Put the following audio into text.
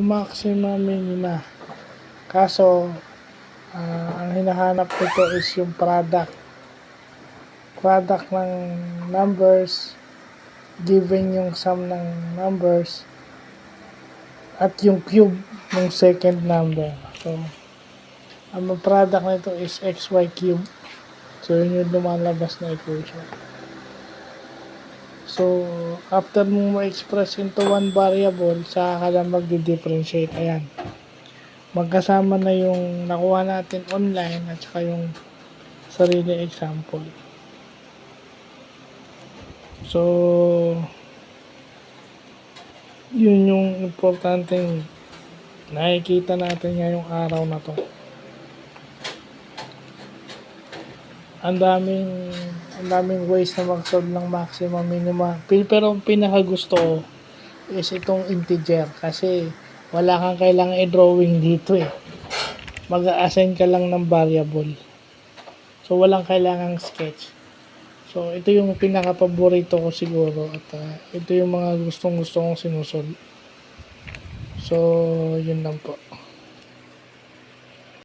maxima, minima. Kaso, ang hinahanap nito is yung product ng numbers, given yung sum ng numbers, at yung cube ng second number. So, ang product nito is xy cube. So, yun yung lumalabas na equation. So, after mo ma-express into one variable, saka ka lang magdi-differentiate. Ayan. Magkasama na yung nakuha natin online at saka yung sarili example. So, yun yung importanteng nakikita natin ngayong araw na to. Ang daming ways na mag-solve ng maxima, minima. Pero ang pinakagusto ko is itong integer kasi wala kang kailangan i-drawing dito eh. Mag-a-assign ka lang ng variable. So, walang kailangang sketch. So, ito yung pinaka-paborito ko siguro at ito yung mga gustong-gusto kong sinusolve. So, yun lang po.